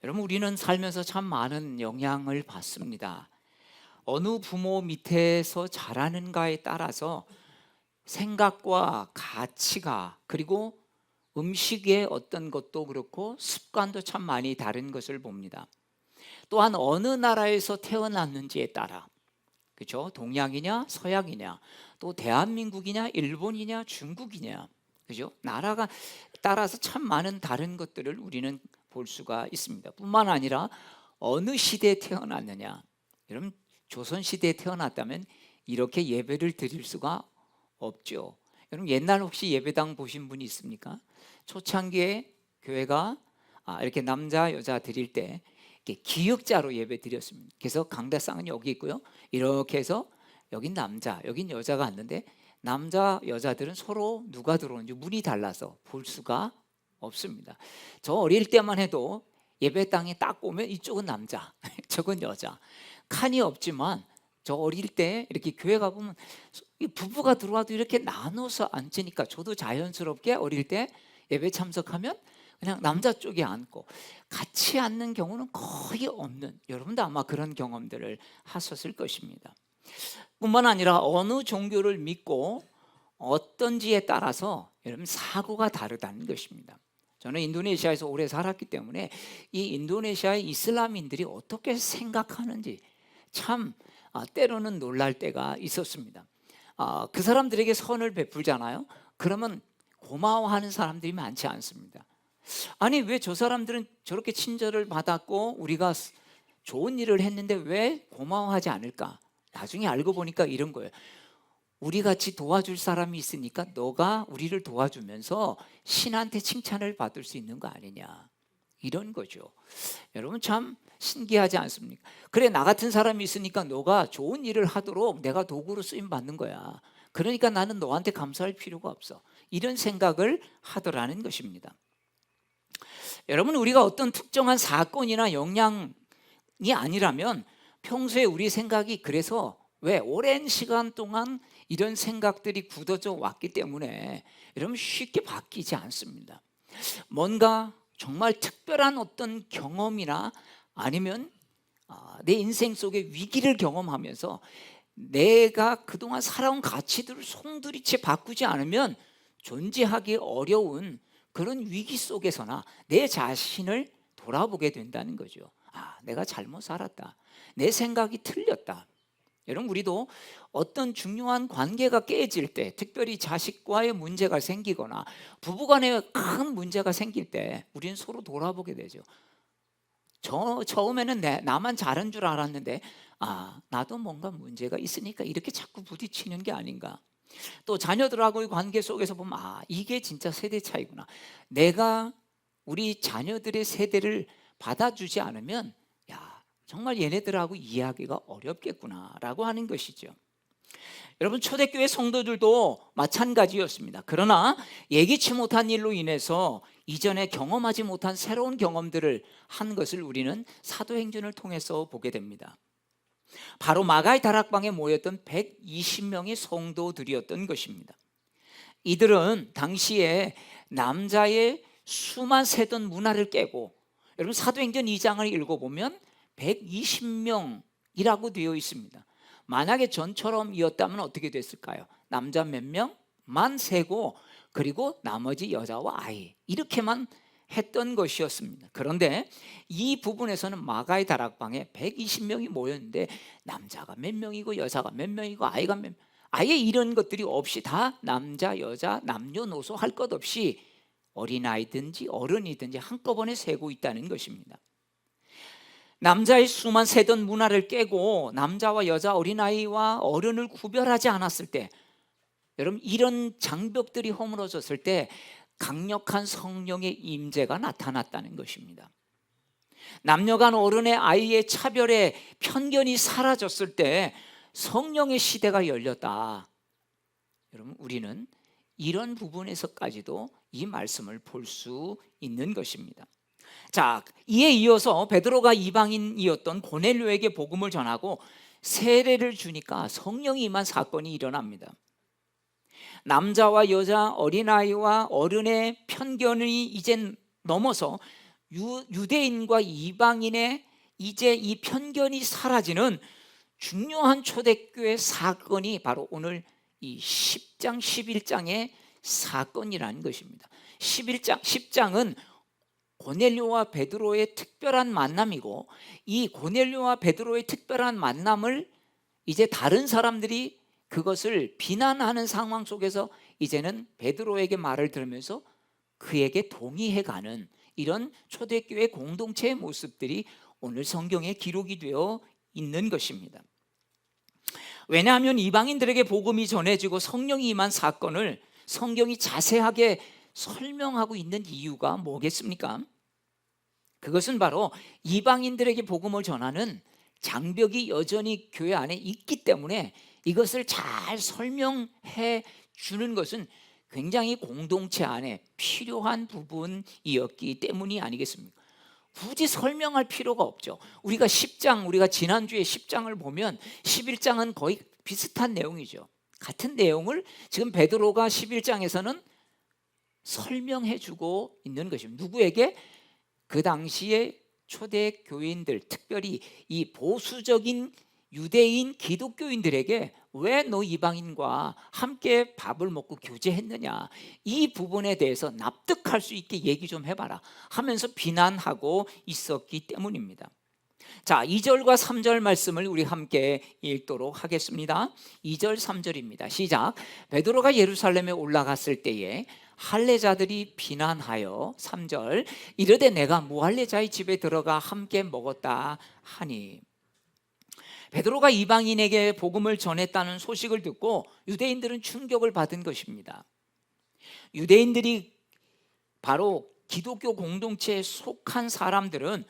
여러분, 우리는 살면서 참 많은 영향을 받습니다. 어느 부모 밑에서 자라는가에 따라서 생각과 가치가, 그리고 음식의 어떤 것도 그렇고 습관도 참 많이 다른 것을 봅니다. 또한 어느 나라에서 태어났는지에 따라, 그죠? 동양이냐 서양이냐, 또 대한민국이냐 일본이냐 중국이냐, 그죠? 나라가 따라서 참 많은 다른 것들을 우리는 볼 수가 있습니다. 뿐만 아니라 어느 시대에 태어났느냐. 여러분, 조선 시대에 태어났다면 이렇게 예배를 드릴 수가 없죠. 여러분, 옛날 혹시 예배당 보신 분이 있습니까? 초창기에 교회가 이렇게 남자 여자 드릴 때 이렇게 기역자로 예배 드렸습니다. 그래서 강대상은 여기 있고요, 이렇게 해서 여긴 남자 여긴 여자가 앉는데, 남자 여자들은 서로 누가 들어오는지 문이 달라서 볼 수가 없습니다. 저 어릴 때만 해도 예배당에 딱 보면 이쪽은 남자 저건 여자, 칸이 없지만 저 어릴 때 이렇게 교회 가보면 부부가 들어와도 이렇게 나눠서 앉으니까, 저도 자연스럽게 어릴 때 예배 참석하면 그냥 남자 쪽에 앉고 같이 앉는 경우는 거의 없는, 여러분도 아마 그런 경험들을 하셨을 것입니다. 뿐만 아니라 어느 종교를 믿고 어떤지에 따라서 여러분 사고가 다르다는 것입니다. 저는 인도네시아에서 오래 살았기 때문에 이 인도네시아의 이슬람인들이 어떻게 생각하는지 참 때로는 놀랄 때가 있었습니다. 그 사람들에게 선을 베풀잖아요. 그러면 고마워하는 사람들이 많지 않습니다. 아니, 왜 저 사람들은 저렇게 친절을 받았고 우리가 좋은 일을 했는데 왜 고마워하지 않을까? 나중에 알고 보니까 이런 거예요. 우리 같이 도와줄 사람이 있으니까 너가 우리를 도와주면서 신한테 칭찬을 받을 수 있는 거 아니냐, 이런 거죠. 여러분, 참 신기하지 않습니까? 그래, 나 같은 사람이 있으니까 너가 좋은 일을 하도록 내가 도구로 쓰임 받는 거야. 그러니까 나는 너한테 감사할 필요가 없어, 이런 생각을 하더라는 것입니다. 여러분, 우리가 어떤 특정한 사건이나 영향이 아니라면 평소에 우리 생각이, 그래서 왜 오랜 시간 동안 이런 생각들이 굳어져 왔기 때문에 여러분 쉽게 바뀌지 않습니다. 뭔가 정말 특별한 어떤 경험이나 아니면 내 인생 속의 위기를 경험하면서 내가 그동안 살아온 가치들을 송두리째 바꾸지 않으면 존재하기 어려운 그런 위기 속에서나 내 자신을 돌아보게 된다는 거죠. 내가 잘못 살았다, 내 생각이 틀렸다. 여러분, 우리도 어떤 중요한 관계가 깨질 때, 특별히 자식과의 문제가 생기거나 부부간에 큰 문제가 생길 때 우리는 서로 돌아보게 되죠. 처음에는 나만 잘한 줄 알았는데 나도 뭔가 문제가 있으니까 이렇게 자꾸 부딪히는 게 아닌가. 또 자녀들하고의 관계 속에서 보면 이게 진짜 세대 차이구나. 내가 우리 자녀들의 세대를 받아주지 않으면 정말 얘네들하고 이해하기가 어렵겠구나라고 하는 것이죠. 여러분, 초대교회 성도들도 마찬가지였습니다. 그러나 예기치 못한 일로 인해서 이전에 경험하지 못한 새로운 경험들을 한 것을 우리는 사도행전을 통해서 보게 됩니다. 바로 마가의 다락방에 모였던 120명의 성도들이었던 것입니다. 이들은 당시에 남자의 수만 세던 문화를 깨고, 여러분 사도행전 2장을 읽어보면 120명이라고 되어 있습니다. 만약에 전처럼이었다면 어떻게 됐을까요? 남자 몇 명만 세고 그리고 나머지 여자와 아이, 이렇게만 했던 것이었습니다. 그런데 이 부분에서는 마가의 다락방에 120명이 모였는데 남자가 몇 명이고 여자가 몇 명이고 아이가 몇 명, 아예 이런 것들이 없이 다 남자 여자 남녀노소 할 것 없이 어린아이든지 어른이든지 한꺼번에 세고 있다는 것입니다. 남자의 수만 세던 문화를 깨고 남자와 여자, 어린아이와 어른을 구별하지 않았을 때, 여러분 이런 장벽들이 허물어졌을 때 강력한 성령의 임재가 나타났다는 것입니다. 남녀 간 어른의 아이의 차별의 편견이 사라졌을 때 성령의 시대가 열렸다. 여러분, 우리는 이런 부분에서까지도 이 말씀을 볼 수 있는 것입니다. 자, 이에 이어서 베드로가 이방인이었던 고넬료에게 복음을 전하고 세례를 주니까 성령이 임한 사건이 일어납니다. 남자와 여자, 어린아이와 어른의 편견이 이젠 넘어서 유대인과 이방인의 이제 이 편견이 사라지는 중요한 초대교회 사건이 바로 오늘 이 10장 11장의 사건이라는 것입니다. 10장은 고넬료와 베드로의 특별한 만남이고, 이 고넬료와 베드로의 특별한 만남을 이제 다른 사람들이 그것을 비난하는 상황 속에서 이제는 베드로에게 말을 들으면서 그에게 동의해가는 이런 초대교회 공동체의 모습들이 오늘 성경에 기록이 되어 있는 것입니다. 왜냐하면 이방인들에게 복음이 전해지고 성령이 임한 사건을 성경이 자세하게 설명하고 있는 이유가 뭐겠습니까? 그것은 바로 이방인들에게 복음을 전하는 장벽이 여전히 교회 안에 있기 때문에 이것을 잘 설명해 주는 것은 굉장히 공동체 안에 필요한 부분이었기 때문이 아니겠습니까? 굳이 설명할 필요가 없죠. 우리가 지난주에 10장을 보면 11장은 거의 비슷한 내용이죠. 같은 내용을 지금 베드로가 11장에서는 설명해 주고 있는 것입니다. 누구에게? 그 당시에 초대 교인들, 특별히 이 보수적인 유대인 기독교인들에게 왜 너 이방인과 함께 밥을 먹고 교제했느냐, 이 부분에 대해서 납득할 수 있게 얘기 좀 해봐라 하면서 비난하고 있었기 때문입니다. 자, 2절과 3절 말씀을 우리 함께 읽도록 하겠습니다. 2절 3절입니다. 시작. 베드로가 예루살렘에 올라갔을 때에 할례자들이 비난하여 3절 이르되 내가 무할례자의 집에 들어가 함께 먹었다 하니. 베드로가 이방인에게 복음을 전했다는 소식을 듣고 유대인들은 충격을 받은 것입니다. 유대인들이 바로 기독교 공동체에 속한 사람들은,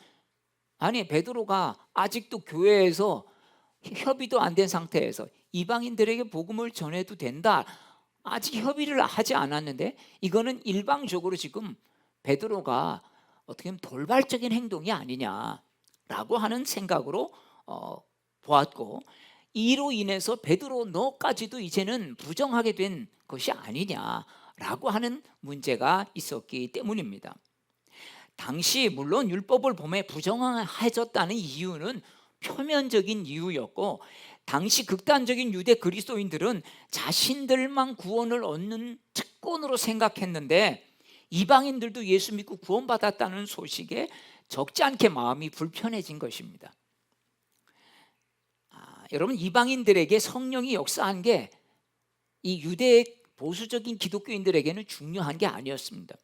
아니 베드로가 아직도 교회에서 협의도 안 된 상태에서 이방인들에게 복음을 전해도 된다, 아직 협의를 하지 않았는데 이거는 일방적으로 지금 베드로가 어떻게 보면 돌발적인 행동이 아니냐라고 하는 생각으로 보았고, 이로 인해서 베드로 너까지도 이제는 부정하게 된 것이 아니냐라고 하는 문제가 있었기 때문입니다. 당시 물론 율법을 보매 부정해졌다는 이유는 표면적인 이유였고, 당시 극단적인 유대 그리스도인들은 자신들만 구원을 얻는 특권으로 생각했는데 이방인들도 예수 믿고 구원받았다는 소식에 적지 않게 마음이 불편해진 것입니다. 여러분, 이방인들에게 성령이 역사한 게 이 유대 보수적인 기독교인들에게는 중요한 게 아니었습니다.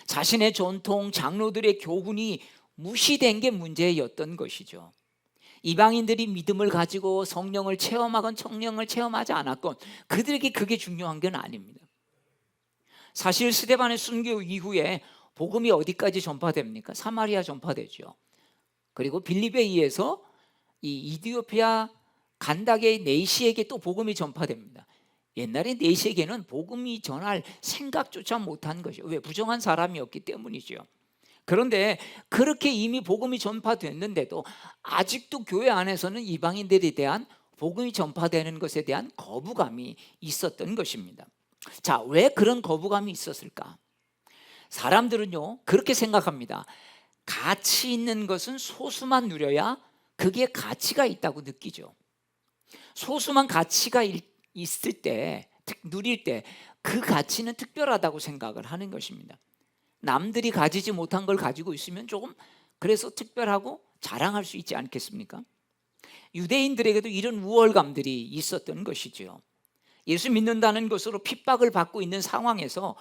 자신의 전통, 장로들의 교훈이 무시된 게 문제였던 것이죠. 이방인들이 믿음을 가지고 성령을 체험하건 성령을 체험하지 않았건 그들에게 그게 중요한 건 아닙니다. 사실 스데반의 순교 이후에 복음이 어디까지 전파됩니까? 사마리아 전파되죠. 그리고 빌립보에서 이 이디오피아 간다게 네시에게 또 복음이 전파됩니다. 옛날에 네시에게는 복음이 전할 생각조차 못한 것이죠. 왜? 부정한 사람이었기 때문이죠. 그런데 그렇게 이미 복음이 전파됐는데도 아직도 교회 안에서는 이방인들에 대한 복음이 전파되는 것에 대한 거부감이 있었던 것입니다. 자, 왜 그런 거부감이 있었을까? 사람들은요 그렇게 생각합니다. 가치 있는 것은 소수만 누려야 그게 가치가 있다고 느끼죠. 소수만 가치가 있을 때, 누릴 때 그 가치는 특별하다고 생각을 하는 것입니다. 남들이 가지지 못한 걸 가지고 있으면 조금 그래서 특별하고 자랑할 수 있지 않겠습니까? 유대인들에게도 이런 우월감들이 있었던 것이죠. 예수 믿는다는 것으로 핍박을 받고 있는 상황에서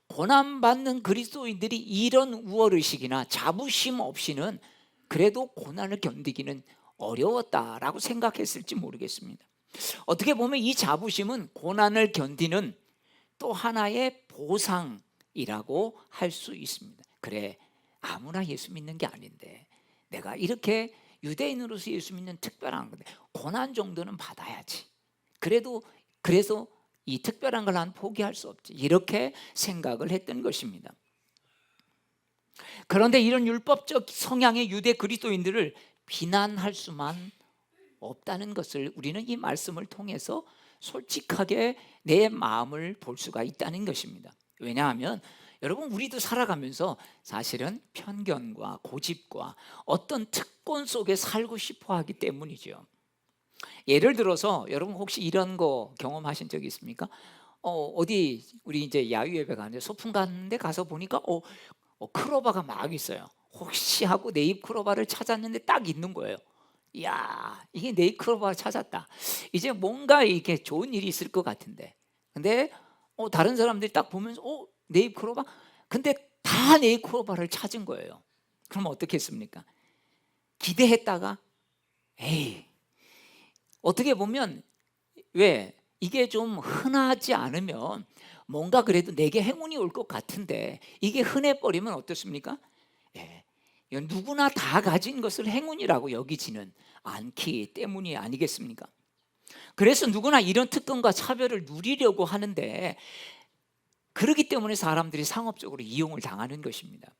고난받는 그리스도인들이 이런 우월의식이나 자부심 없이는 그래도 고난을 견디기는 어려웠다라고 생각했을지 모르겠습니다. 어떻게 보면 이 자부심은 고난을 견디는 또 하나의 보상이라고 할 수 있습니다. 그래, 아무나 예수 믿는 게 아닌데 내가 이렇게 유대인으로서 예수 믿는 특별한 건데 고난 정도는 받아야지. 그래서 이 특별한 걸 난 포기할 수 없지, 이렇게 생각을 했던 것입니다. 그런데 이런 율법적 성향의 유대 그리스도인들을 비난할 수만 없다는 것을 우리는 이 말씀을 통해서 솔직하게 내 마음을 볼 수가 있다는 것입니다. 왜냐하면 여러분, 우리도 살아가면서 사실은 편견과 고집과 어떤 특권 속에 살고 싶어 하기 때문이죠. 예를 들어서 여러분 혹시 이런 거 경험하신 적 있습니까? 어디 우리 이제 야유회배 가는데 소풍 가는데 가서 보니까 크로바가 막 있어요. 혹시 하고 네잎 크로바를 찾았는데 딱 있는 거예요. 이야, 이게 네잎 크로바를 찾았다. 이제 뭔가 이렇게 좋은 일이 있을 것 같은데. 근데 다른 사람들이 딱 보면서 네잎 크로바? 근데 다 네잎 크로바를 찾은 거예요. 그럼 어떻겠습니까? 기대했다가 에이, 어떻게 보면 왜 이게 좀 흔하지 않으면 뭔가 그래도 내게 행운이 올 것 같은데 이게 흔해 버리면 어떻습니까? 예, 이건 누구나 다 가진 것을 행운이라고 여기지는 않기 때문이 아니겠습니까? 그래서 누구나 이런 특권과 차별을 누리려고 하는데, 그렇기 때문에 사람들이 상업적으로 이용을 당하는 것입니다.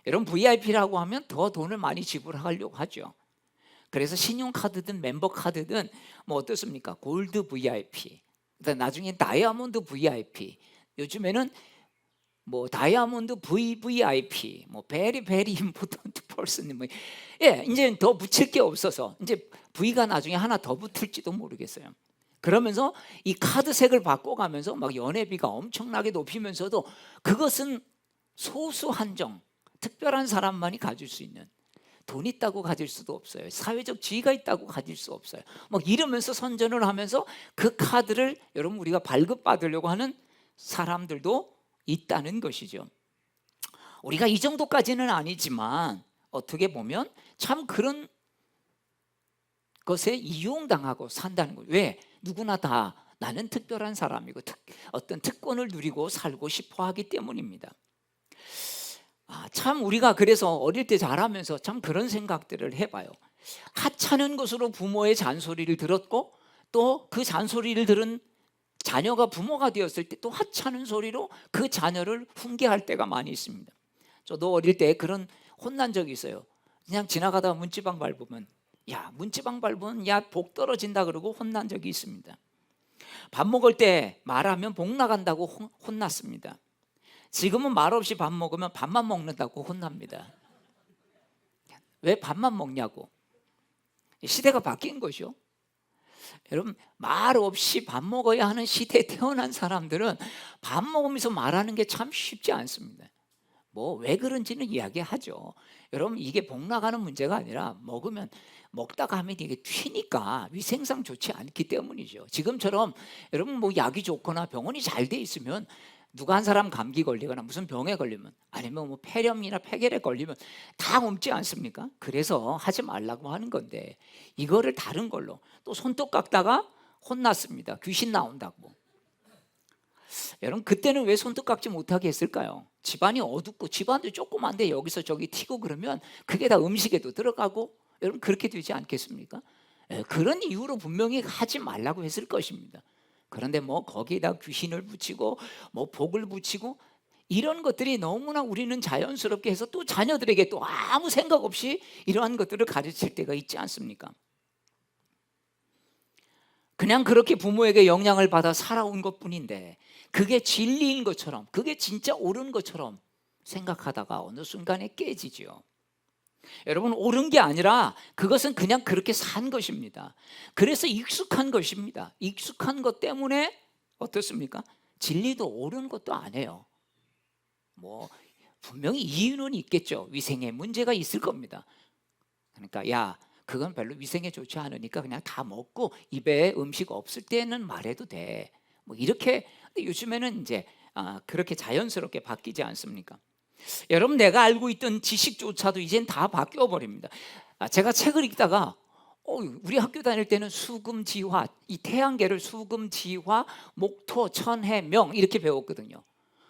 여러분, VIP라고 하면 더 돈을 많이 지불하려고 하죠. 그래서 신용카드든 멤버카드든 뭐 어떻습니까? 골드 VIP, 나중에 다이아몬드 VIP, 요즘에는 뭐 다이아몬드 VVIP, 뭐 베리 베리 임포턴트 퍼슨, 뭐 이제 더 붙일 게 없어서 이제 V가 나중에 하나 더 붙을지도 모르겠어요. 그러면서 이 카드색을 바꿔가면서 막 연회비가 엄청나게 높이면서도 그것은 소수 한정, 특별한 사람만이 가질 수 있는, 돈 있다고 가질 수도 없어요. 사회적 지위가 있다고 가질 수 없어요. 막 이러면서 선전을 하면서 그 카드를 여러분 우리가 발급받으려고 하는 사람들도 있다는 것이죠. 우리가 이 정도까지는 아니지만 어떻게 보면 참 그런 것에 이용당하고 산다는 거예요. 왜? 누구나 다 나는 특별한 사람이고 어떤 특권을 누리고 살고 싶어 하기 때문입니다. 참 우리가 그래서 어릴 때 자라면서 참 그런 생각들을 해봐요. 하찮은 것으로 부모의 잔소리를 들었고, 또 그 잔소리를 들은 자녀가 부모가 되었을 때 또 하찮은 소리로 그 자녀를 훈계할 때가 많이 있습니다. 저도 어릴 때 그런 혼난 적이 있어요. 그냥 지나가다가 문지방 밟으면, 야 문지방 밟으면 야 복 떨어진다 그러고 혼난 적이 있습니다. 밥 먹을 때 말하면 복 나간다고 혼났습니다. 지금은 말없이 밥 먹으면 밥만 먹는다고 혼납니다. 왜 밥만 먹냐고. 시대가 바뀐 거죠. 여러분, 말 없이 밥 먹어야 하는 시대에 태어난 사람들은 밥 먹으면서 말하는 게 참 쉽지 않습니다. 뭐 왜 그런지는 이야기하죠. 여러분, 이게 복 나가는 문제가 아니라 먹다가 하면 이게 튀니까 위생상 좋지 않기 때문이죠. 지금처럼 여러분 뭐 약이 좋거나 병원이 잘 돼 있으면 누가 한 사람 감기 걸리거나 무슨 병에 걸리면, 아니면 뭐 폐렴이나 폐결에 걸리면 다 옮지 않습니까? 그래서 하지 말라고 하는 건데, 이거를 다른 걸로 또 손톱 깎다가 혼났습니다. 귀신 나온다고. 여러분, 그때는 왜 손톱 깎지 못하게 했을까요? 집안이 어둡고 집안도 조그만데 여기서 저기 튀고 그러면 그게 다 음식에도 들어가고, 여러분 그렇게 되지 않겠습니까? 그런 이유로 분명히 하지 말라고 했을 것입니다. 그런데 뭐 거기에다 귀신을 붙이고 뭐 복을 붙이고 이런 것들이 너무나 우리는 자연스럽게 해서 또 자녀들에게 또 아무 생각 없이 이러한 것들을 가르칠 때가 있지 않습니까? 그냥 그렇게 부모에게 영향을 받아 살아온 것뿐인데 그게 진리인 것처럼, 그게 진짜 옳은 것처럼 생각하다가 어느 순간에 깨지죠. 여러분, 옳은 게 아니라 그것은 그냥 그렇게 산 것입니다. 그래서 익숙한 것입니다. 익숙한 것 때문에 어떻습니까? 진리도 옳은 것도 아니에요. 뭐 분명히 이유는 있겠죠. 위생에 문제가 있을 겁니다. 그러니까 야 그건 별로 위생에 좋지 않으니까 그냥 다 먹고 입에 음식 없을 때는 말해도 돼. 뭐 이렇게. 근데 요즘에는 이제 그렇게 자연스럽게 바뀌지 않습니까? 여러분, 내가 알고 있던 지식조차도 이젠 다 바뀌어 버립니다. 제가 책을 읽다가 우리 학교 다닐 때는 수금지화, 이 태양계를 수금지화, 목토, 천해, 명 이렇게 배웠거든요.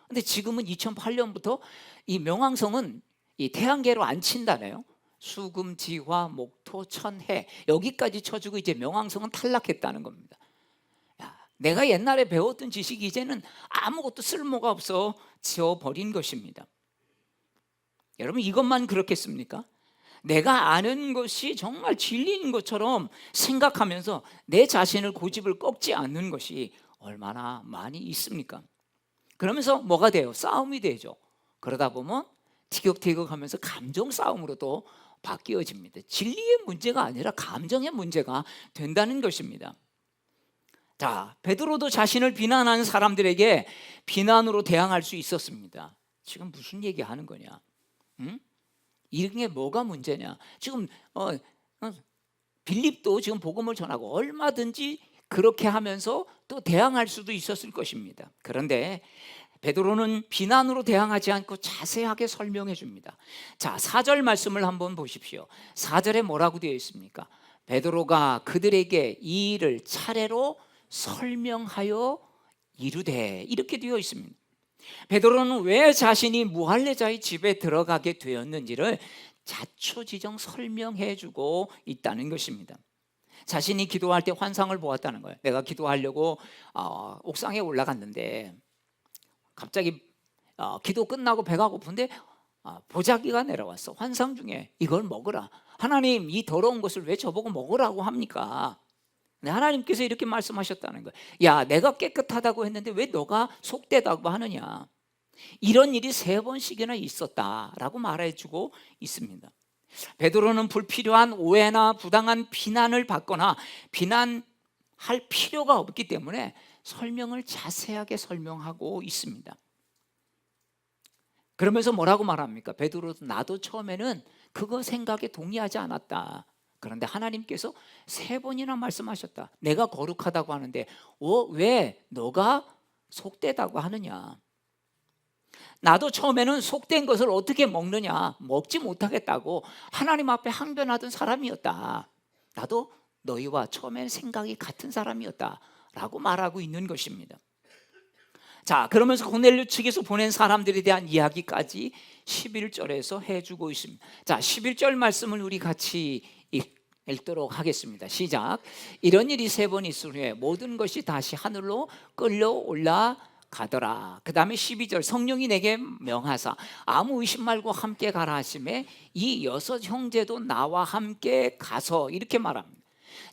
근데 지금은 2008년부터 이 명왕성은 이 태양계로 안 친다네요. 수금지화, 목토, 천해 여기까지 쳐주고 이제 명왕성은 탈락했다는 겁니다. 내가 옛날에 배웠던 지식이 이제는 아무것도 쓸모가 없어 지워버린 것입니다. 여러분, 이것만 그렇겠습니까? 내가 아는 것이 정말 진리인 것처럼 생각하면서 내 자신을 고집을 꺾지 않는 것이 얼마나 많이 있습니까? 그러면서 뭐가 돼요? 싸움이 되죠. 그러다 보면 티격태격하면서 감정 싸움으로 또 바뀌어집니다. 진리의 문제가 아니라 감정의 문제가 된다는 것입니다. 자, 베드로도 자신을 비난하는 사람들에게 비난으로 대항할 수 있었습니다. 지금 무슨 얘기하는 거냐? 응? 이게 뭐가 문제냐? 지금 빌립도 지금 복음을 전하고 얼마든지 그렇게 하면서 또 대항할 수도 있었을 것입니다. 그런데 베드로는 비난으로 대항하지 않고 자세하게 설명해 줍니다. 자, 4절 말씀을 한번 보십시오. 4절에 뭐라고 되어 있습니까? 베드로가 그들에게 이 일을 차례로 설명하여 이르되, 이렇게 되어 있습니다. 베드로는 왜 자신이 무할례자의 집에 들어가게 되었는지를 자초지정 설명해 주고 있다는 것입니다. 자신이 기도할 때 환상을 보았다는 거예요. 내가 기도하려고 옥상에 올라갔는데 갑자기 기도 끝나고 배가 고픈데 보자기가 내려왔어. 환상 중에 이걸 먹으라. 하나님, 이 더러운 것을 왜 저보고 먹으라고 합니까? 하나님께서 이렇게 말씀하셨다는 거예요. 야, 내가 깨끗하다고 했는데 왜 너가 속되다고 하느냐. 이런 일이 3번씩이나 있었다라고 말해주고 있습니다. 베드로는 불필요한 오해나 부당한 비난을 받거나 비난할 필요가 없기 때문에 설명을 자세하게 설명하고 있습니다. 그러면서 뭐라고 말합니까? 베드로도 나도 처음에는 그거 생각에 동의하지 않았다. 그런데 하나님께서 3번이나 말씀하셨다. 내가 거룩하다고 하는데 왜 너가 속되다고 하느냐. 나도 처음에는 속된 것을 어떻게 먹느냐, 먹지 못하겠다고 하나님 앞에 항변하던 사람이었다. 나도 너희와 처음에는 생각이 같은 사람이었다 라고 말하고 있는 것입니다. 자, 그러면서 고넬료 측에서 보낸 사람들에 대한 이야기까지 11절에서 해주고 있습니다. 자, 11절 말씀을 우리 같이 읽도록 하겠습니다. 시작. 이런 일이 3번 있을 후에 모든 것이 다시 하늘로 끌려 올라가더라. 그 다음에 12절, 성령이 내게 명하사 아무 의심 말고 함께 가라 하심에 이 6 형제도 나와 함께 가서, 이렇게 말합니다.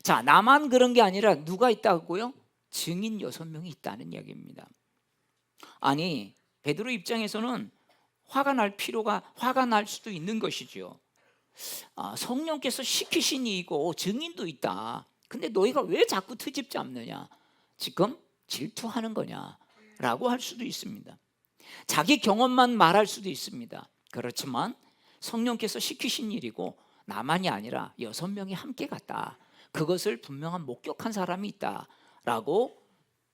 자, 나만 그런 게 아니라 누가 있다고요? 증인 6명이 있다는 얘기입니다. 아니, 베드로 입장에서는 화가 날 수도 있는 것이죠. 성령께서 시키신 이고 증인도 있다. 근데 너희가 왜 자꾸 트집 잡느냐? 지금 질투하는 거냐? 라고 할 수도 있습니다. 자기 경험만 말할 수도 있습니다. 그렇지만 성령께서 시키신 일이고 나만이 아니라 6명이 함께 갔다. 그것을 분명한 목격한 사람이 있다 라고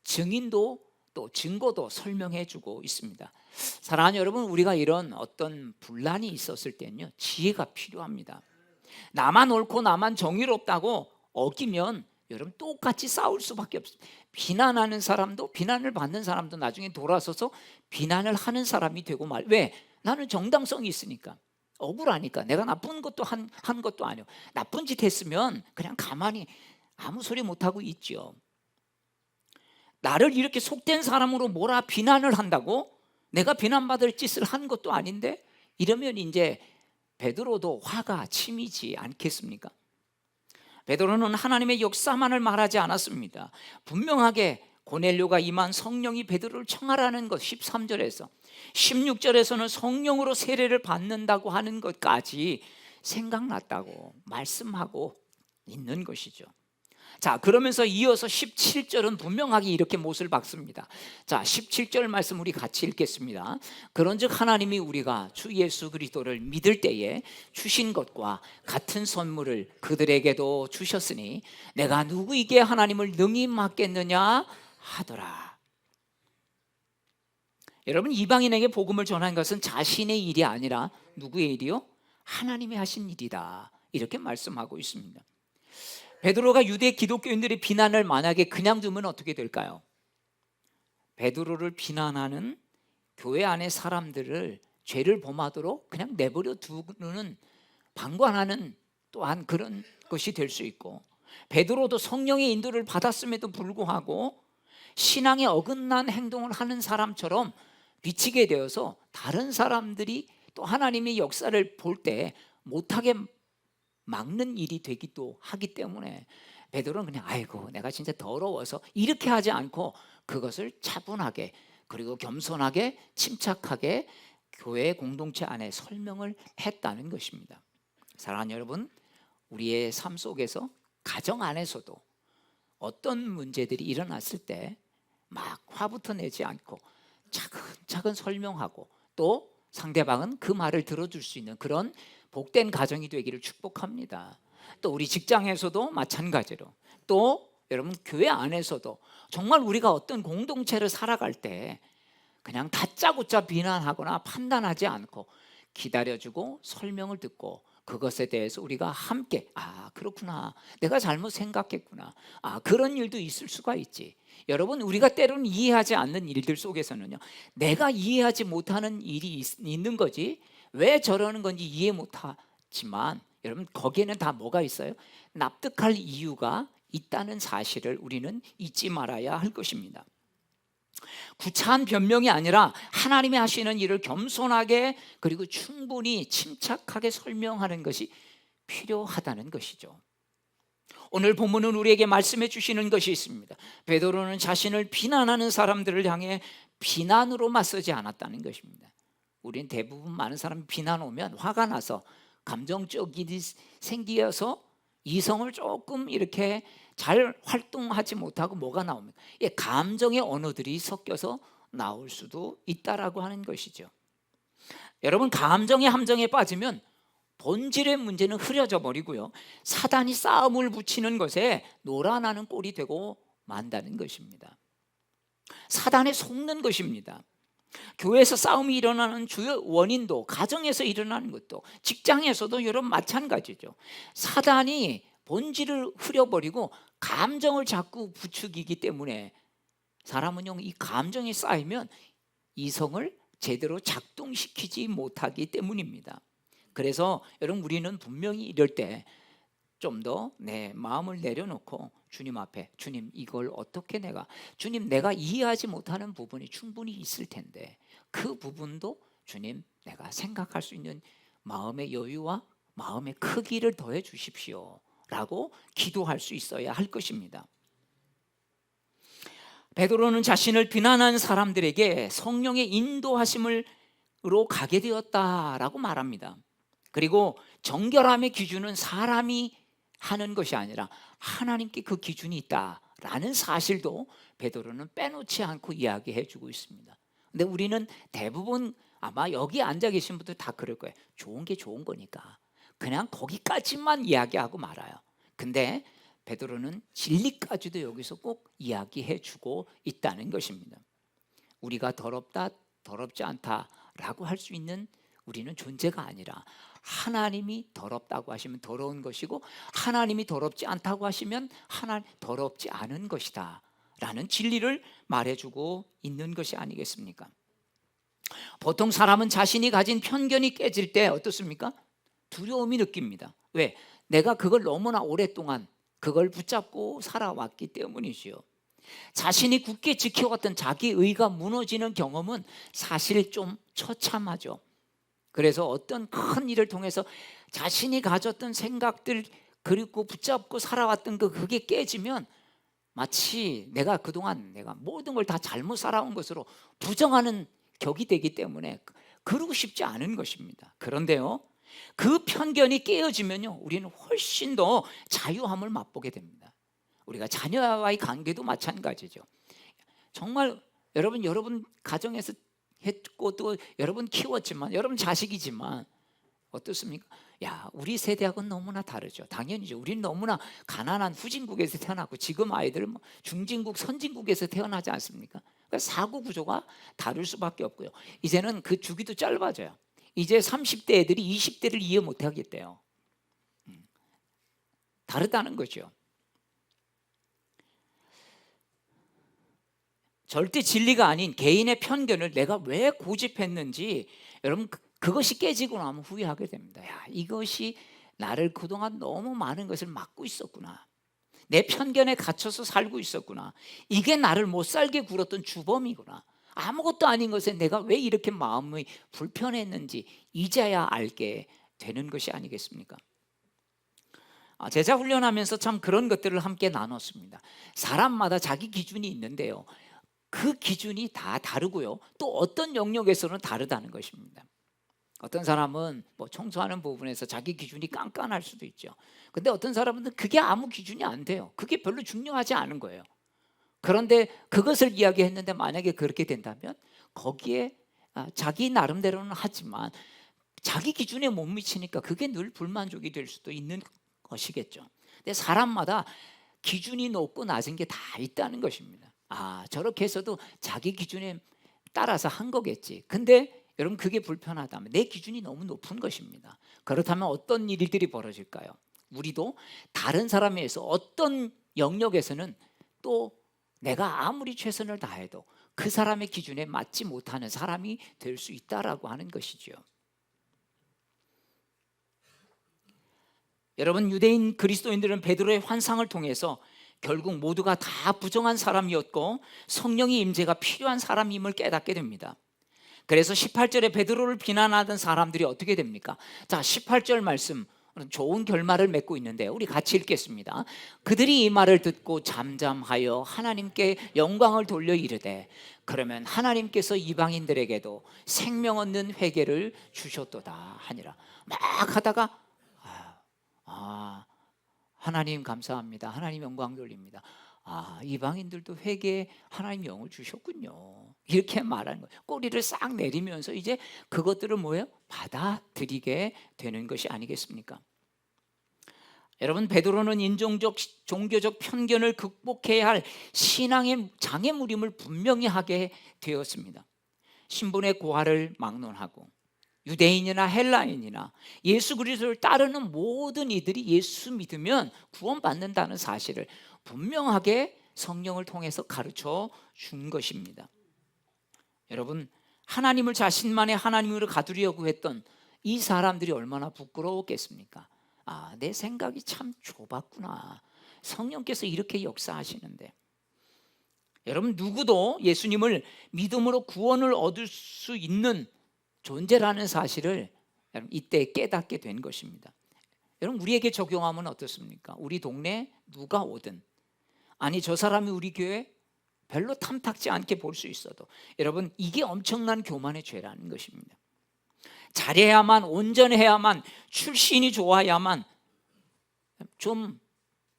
증인도 또 증거도 설명해 주고 있습니다. 사랑하는 여러분, 우리가 이런 어떤 분란이 있었을 때는요, 지혜가 필요합니다. 나만 옳고 나만 정의롭다고 어기면 여러분 똑같이 싸울 수밖에 없습니다. 비난하는 사람도, 비난을 받는 사람도 나중에 돌아서서 비난을 하는 사람이 되고 왜? 나는 정당성이 있으니까, 억울하니까. 내가 나쁜 것도 한 것도 아니고, 나쁜 짓 했으면 그냥 가만히 아무 소리 못하고 있죠. 나를 이렇게 속된 사람으로 몰아 비난을 한다고? 내가 비난받을 짓을 한 것도 아닌데? 이러면 이제 베드로도 화가 치미지 않겠습니까? 베드로는 하나님의 역사만을 말하지 않았습니다. 분명하게 고넬료가 임한 성령이 베드로를 청하라는 것, 13절에서 16절에서는 성령으로 세례를 받는다고 하는 것까지 생각났다고 말씀하고 있는 것이죠. 자, 그러면서 이어서 17절은 분명하게 이렇게 못을 박습니다. 자, 17절 말씀 우리 같이 읽겠습니다. 그런즉 하나님이 우리가 주 예수 그리스도를 믿을 때에 주신 것과 같은 선물을 그들에게도 주셨으니 내가 누구에게 하나님을 능히 맡겠느냐 하더라. 여러분, 이방인에게 복음을 전한 것은 자신의 일이 아니라 누구의 일이요? 하나님이 하신 일이다. 이렇게 말씀하고 있습니다. 베드로가 유대 기독교인들의 비난을 만약에 그냥 두면 어떻게 될까요? 베드로를 비난하는 교회 안의 사람들을 죄를 범하도록 그냥 내버려 두는, 방관하는 또한 그런 것이 될 수 있고, 베드로도 성령의 인도를 받았음에도 불구하고 신앙에 어긋난 행동을 하는 사람처럼 비치게 되어서 다른 사람들이 또 하나님의 역사를 볼 때 못하게 막는 일이 되기도 하기 때문에 베드로는 그냥 아이고 내가 진짜 더러워서 이렇게 하지 않고 그것을 차분하게, 그리고 겸손하게 침착하게 교회 공동체 안에 설명을 했다는 것입니다. 사랑하는 여러분, 우리의 삶 속에서 가정 안에서도 어떤 문제들이 일어났을 때 막 화부터 내지 않고 차근차근 설명하고 또 상대방은 그 말을 들어줄 수 있는 그런 복된 가정이 되기를 축복합니다. 또 우리 직장에서도 마찬가지로, 또 여러분 교회 안에서도 정말 우리가 어떤 공동체를 살아갈 때 그냥 다짜고짜 비난하거나 판단하지 않고 기다려주고 설명을 듣고 그것에 대해서 우리가 함께 그렇구나, 내가 잘못 생각했구나, 그런 일도 있을 수가 있지. 여러분, 우리가 때로는 이해하지 않는 일들 속에서는요, 내가 이해하지 못하는 일이 있는 거지 왜 저러는 건지 이해 못하지만 여러분, 거기에는 다 뭐가 있어요? 납득할 이유가 있다는 사실을 우리는 잊지 말아야 할 것입니다. 구차한 변명이 아니라 하나님이 하시는 일을 겸손하게 그리고 충분히 침착하게 설명하는 것이 필요하다는 것이죠. 오늘 본문은 우리에게 말씀해 주시는 것이 있습니다. 베드로는 자신을 비난하는 사람들을 향해 비난으로 맞서지 않았다는 것입니다. 우린 대부분 많은 사람이 비난 오면 화가 나서 감정적이 생기어서 이성을 조금 이렇게 잘 활동하지 못하고 뭐가 나옵니까? 감정의 언어들이 섞여서 나올 수도 있다라고 하는 것이죠. 여러분, 감정의 함정에 빠지면 본질의 문제는 흐려져 버리고요, 사단이 싸움을 붙이는 것에 놀아나는 꼴이 되고 만다는 것입니다. 사단에 속는 것입니다. 교회에서 싸움이 일어나는 주요 원인도 가정에서 일어나는 것도 직장에서도 여러분 마찬가지죠. 사단이 본질을 흐려버리고 감정을 자꾸 부추기기 때문에 사람은요, 이 감정이 쌓이면 이성을 제대로 작동시키지 못하기 때문입니다. 그래서 여러분, 우리는 분명히 이럴 때 좀 더 내 마음을 내려놓고 주님 앞에, 주님, 이걸 어떻게 주님, 내가 이해하지 못하는 부분이 충분히 있을 텐데 그 부분도 주님, 내가 생각할 수 있는 마음의 여유와 마음의 크기를 더해 주십시오 라고 기도할 수 있어야 할 것입니다. 베드로는 자신을 비난한 사람들에게 성령의 인도하심으로 가게 되었다라고 말합니다. 그리고 정결함의 기준은 사람이 하는 것이 아니라 하나님께 그 기준이 있다라는 사실도 베드로는 빼놓지 않고 이야기해 주고 있습니다. 근데 우리는 대부분 아마 여기 앉아 계신 분들 다 그럴 거예요. 좋은 게 좋은 거니까 그냥 거기까지만 이야기하고 말아요. 근데 베드로는 진리까지도 여기서 꼭 이야기해 주고 있다는 것입니다. 우리가 더럽다, 더럽지 않다라고 할 수 있는 우리는 존재가 아니라 하나님이 더럽다고 하시면 더러운 것이고 하나님이 더럽지 않다고 하시면 하나님 더럽지 않은 것이다 라는 진리를 말해주고 있는 것이 아니겠습니까? 보통 사람은 자신이 가진 편견이 깨질 때 어떻습니까? 두려움이 느낍니다. 왜? 내가 그걸 너무나 오랫동안 그걸 붙잡고 살아왔기 때문이지요. 자신이 굳게 지켜왔던 자기 의가 무너지는 경험은 사실 좀 처참하죠. 그래서 어떤 큰 일을 통해서 자신이 가졌던 생각들 그리고 붙잡고 살아왔던 그게 깨지면 마치 내가 그동안 내가 모든 걸 다 잘못 살아온 것으로 부정하는 격이 되기 때문에 그러고 싶지 않은 것입니다. 그런데요, 그 편견이 깨어지면요, 우리는 훨씬 더 자유함을 맛보게 됩니다. 우리가 자녀와의 관계도 마찬가지죠. 정말 여러분 가정에서 했고 또 여러분 키웠지만 여러분 자식이지만 어떻습니까? 우리 세대하고는 너무나 다르죠. 당연히죠. 우리는 너무나 가난한 후진국에서 태어났고 지금 아이들 중진국 선진국에서 태어나지 않습니까? 그러니까 사고 구조가 다를 수밖에 없고요. 이제는 그 주기도 짧아져요. 이제 30대 애들이 20대를 이해 못하겠대요. 다르다는 거죠. 절대 진리가 아닌 개인의 편견을 내가 왜 고집했는지 여러분 그것이 깨지고 나면 후회하게 됩니다. 이것이 나를 그동안 너무 많은 것을 막고 있었구나. 내 편견에 갇혀서 살고 있었구나. 이게 나를 못 살게 굴었던 주범이구나. 아무것도 아닌 것에 내가 왜 이렇게 마음이 불편했는지 이제야 알게 되는 것이 아니겠습니까? 제자 훈련하면서 참 그런 것들을 함께 나눴습니다. 사람마다 자기 기준이 있는데요, 그 기준이 다 다르고요. 또 어떤 영역에서는 다르다는 것입니다. 어떤 사람은 뭐 청소하는 부분에서 자기 기준이 깐깐할 수도 있죠. 근데 어떤 사람은 그게 아무 기준이 안 돼요. 그게 별로 중요하지 않은 거예요. 그런데 그것을 이야기했는데 만약에 그렇게 된다면 거기에 자기 나름대로는 하지만 자기 기준에 못 미치니까 그게 늘 불만족이 될 수도 있는 것이겠죠. 근데 사람마다 기준이 높고 낮은 게 다 있다는 것입니다. 저렇게 해서도 자기 기준에 따라서 한 거겠지. 근데 여러분 그게 불편하다면 내 기준이 너무 높은 것입니다. 그렇다면 어떤 일들이 벌어질까요? 우리도 다른 사람에 의해서 어떤 영역에서는 또 내가 아무리 최선을 다해도 그 사람의 기준에 맞지 못하는 사람이 될 수 있다라고 하는 것이죠. 여러분 유대인 그리스도인들은 베드로의 환상을 통해서 결국 모두가 다 부정한 사람이었고 성령의 임재가 필요한 사람임을 깨닫게 됩니다. 그래서 18절에 베드로를 비난하던 사람들이 어떻게 됩니까? 자, 18절 말씀 좋은 결말을 맺고 있는데 우리 같이 읽겠습니다. 그들이 이 말을 듣고 잠잠하여 하나님께 영광을 돌려 이르되 그러면 하나님께서 이방인들에게도 생명 얻는 회개를 주셨도다 하니라. 막 하다가 하나님 감사합니다. 하나님 영광 돌립니다. 이방인들도 회개에 하나님 영을 주셨군요. 이렇게 말하는 거예요. 꼬리를 싹 내리면서 이제 그것들을 뭐예요? 받아들이게 되는 것이 아니겠습니까? 여러분 베드로는 인종적 종교적 편견을 극복해야 할 신앙의 장애물임을 분명히 하게 되었습니다. 신분의 고하를 막론하고 유대인이나 헬라인이나 예수 그리스도를 따르는 모든 이들이 예수 믿으면 구원받는다는 사실을 분명하게 성령을 통해서 가르쳐 준 것입니다. 여러분 하나님을 자신만의 하나님으로 가두려고 했던 이 사람들이 얼마나 부끄러웠겠습니까? 내 생각이 참 좁았구나. 성령께서 이렇게 역사하시는데 여러분 누구도 예수님을 믿음으로 구원을 얻을 수 있는 존재라는 사실을 이때 깨닫게 된 것입니다. 여러분 우리에게 적용하면 어떻습니까? 우리 동네 누가 오든 아니 저 사람이 우리 교회 별로 탐탁지 않게 볼 수 있어도 여러분 이게 엄청난 교만의 죄라는 것입니다. 잘해야만 온전해야만 출신이 좋아야만 좀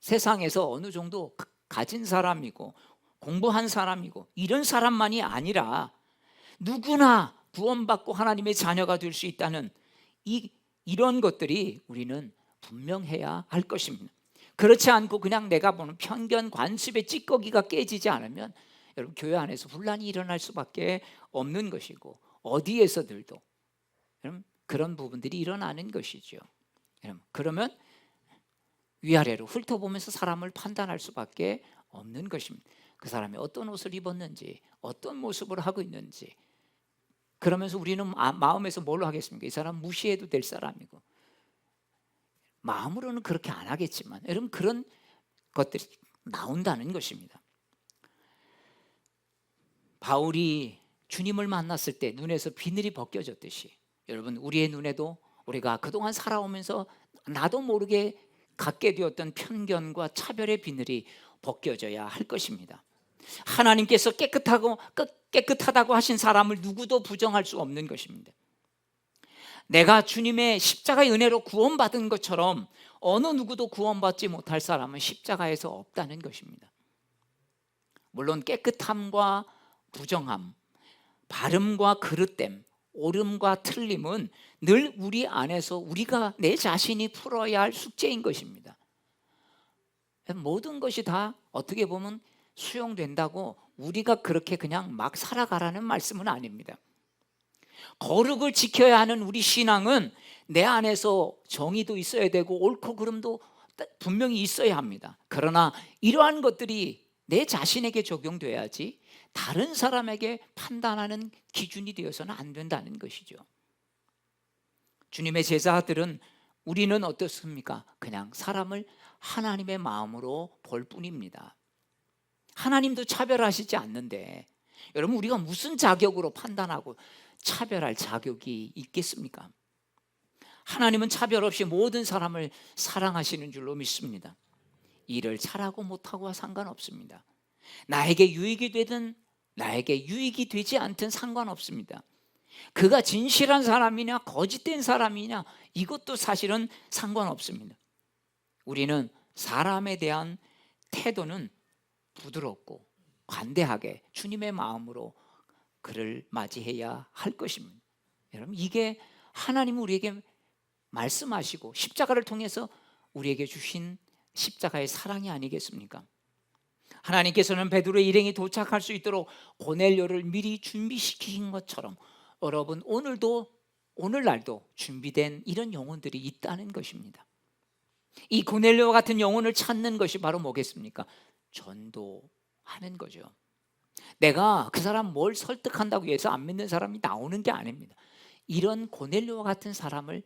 세상에서 어느 정도 가진 사람이고 공부한 사람이고 이런 사람만이 아니라 누구나 구원받고 하나님의 자녀가 될 수 있다는 이런 것들이 우리는 분명해야 할 것입니다. 그렇지 않고 그냥 내가 보는 편견 관습의 찌꺼기가 깨지지 않으면 여러분 교회 안에서 분란이 일어날 수밖에 없는 것이고 어디에서들도 여러분 그런 부분들이 일어나는 것이죠. 여러분 그러면 위아래로 훑어보면서 사람을 판단할 수밖에 없는 것입니다. 그 사람이 어떤 옷을 입었는지 어떤 모습을 하고 있는지 그러면서 우리는 마음에서 뭘로 하겠습니까? 이 사람 무시해도 될 사람이고 마음으로는 그렇게 안 하겠지만 여러분 그런 것들이 나온다는 것입니다. 바울이 주님을 만났을 때 눈에서 비늘이 벗겨졌듯이 여러분 우리의 눈에도 우리가 그동안 살아오면서 나도 모르게 갖게 되었던 편견과 차별의 비늘이 벗겨져야 할 것입니다. 하나님께서 깨끗하다고 하신 사람을 누구도 부정할 수 없는 것입니다. 내가 주님의 십자가의 은혜로 구원받은 것처럼 어느 누구도 구원받지 못할 사람은 십자가에서 없다는 것입니다. 물론 깨끗함과 부정함, 발음과 그릇됨, 옳음과 틀림은 늘 우리 안에서 우리가 내 자신이 풀어야 할 숙제인 것입니다. 모든 것이 다 어떻게 보면 수용된다고 우리가 그렇게 그냥 막 살아가라는 말씀은 아닙니다. 거룩을 지켜야 하는 우리 신앙은 내 안에서 정의도 있어야 되고 옳고 그름도 분명히 있어야 합니다. 그러나 이러한 것들이 내 자신에게 적용돼야지 다른 사람에게 판단하는 기준이 되어서는 안 된다는 것이죠. 주님의 제자들은 우리는 어떻습니까? 그냥 사람을 하나님의 마음으로 볼 뿐입니다. 하나님도 차별하시지 않는데 여러분 우리가 무슨 자격으로 판단하고 차별할 자격이 있겠습니까? 하나님은 차별 없이 모든 사람을 사랑하시는 줄로 믿습니다. 일을 잘하고 못하고와 상관없습니다. 나에게 유익이 되든 나에게 유익이 되지 않든 상관없습니다. 그가 진실한 사람이냐 거짓된 사람이냐 이것도 사실은 상관없습니다. 우리는 사람에 대한 태도는 부드럽고 관대하게 주님의 마음으로 그를 맞이해야 할 것입니다. 여러분, 이게 하나님 우리에게 말씀하시고 십자가를 통해서 우리에게 주신 십자가의 사랑이 아니겠습니까? 하나님께서는 베드로의 일행이 도착할 수 있도록 고넬료를 미리 준비시킨 것처럼 여러분, 오늘날도 준비된 이런 영혼들이 있다는 것입니다. 이 고넬료와 같은 영혼을 찾는 것이 바로 뭐겠습니까? 전도하는 거죠. 내가 그 사람 뭘 설득한다고 해서 안 믿는 사람이 나오는 게 아닙니다. 이런 고넬료와 같은 사람을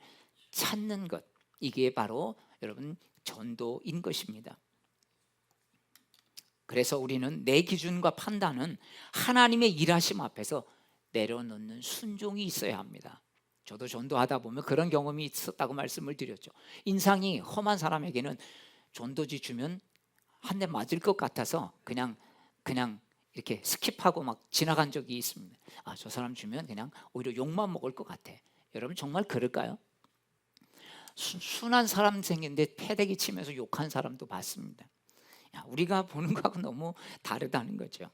찾는 것, 이게 바로 여러분 전도인 것입니다. 그래서 우리는 내 기준과 판단은 하나님의 일하심 앞에서 내려놓는 순종이 있어야 합니다. 저도 전도하다 보면 그런 경험이 있었다고 말씀을 드렸죠. 인상이 험한 사람에게는 전도지 주면 한 대 맞을 것 같아서 그냥 이렇게 스킵하고 막 지나간 적이 있습니다. 저 사람 주면 그냥 오히려 욕만 먹을 것 같아. 여러분, 정말 그럴까요? 순한 사람 생긴데 패대기 치면서 욕한 사람도 봤습니다. 우리가 보는 거하고 너무 다르다는 거죠.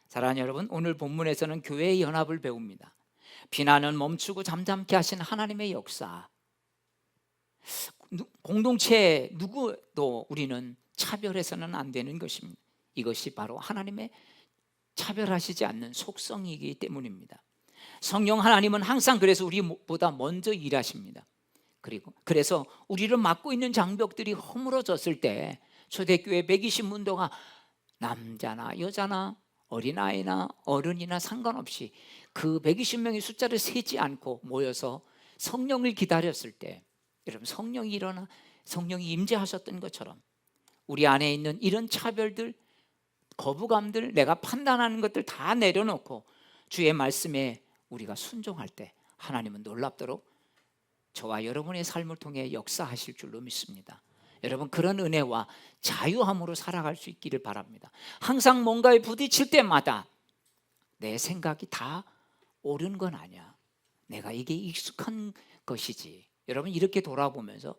사랑하는 여러분, 오늘 본문에서는 교회의 연합을 배웁니다. 비난은 멈추고 잠잠케 하신 하나님의 역사, 공동체 누구도 우리는 차별해서는 안 되는 것입니다. 이것이 바로 하나님의 차별하시지 않는 속성이기 때문입니다. 성령 하나님은 항상 그래서 우리보다 먼저 일하십니다. 그래서 우리를 맡고 있는 장벽들이 허물어졌을 때 초대교회 120문도가 남자나 여자나 어린아이나 어른이나 상관없이 그 120명의 숫자를 세지 않고 모여서 성령을 기다렸을 때, 여러분, 성령이 임재하셨던 것처럼 우리 안에 있는 이런 차별들, 거부감들, 내가 판단하는 것들 다 내려놓고 주의 말씀에 우리가 순종할 때 하나님은 놀랍도록 저와 여러분의 삶을 통해 역사하실 줄로 믿습니다. 여러분, 그런 은혜와 자유함으로 살아갈 수 있기를 바랍니다. 항상 뭔가에 부딪힐 때마다 내 생각이 다 옳은 건 아니야, 내가 이게 익숙한 것이지. 여러분, 이렇게 돌아보면서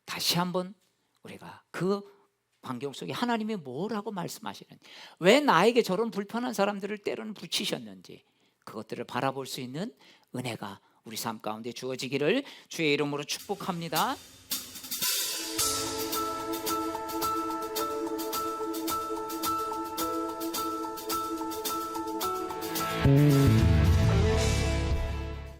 다시 한번 우리가 그 환경 속에 하나님이 뭐라고 말씀하시는지, 왜 나에게 저런 불편한 사람들을 때로는 붙이셨는지, 그것들을 바라볼 수 있는 은혜가 우리 삶 가운데 주어지기를 주의 이름으로 축복합니다.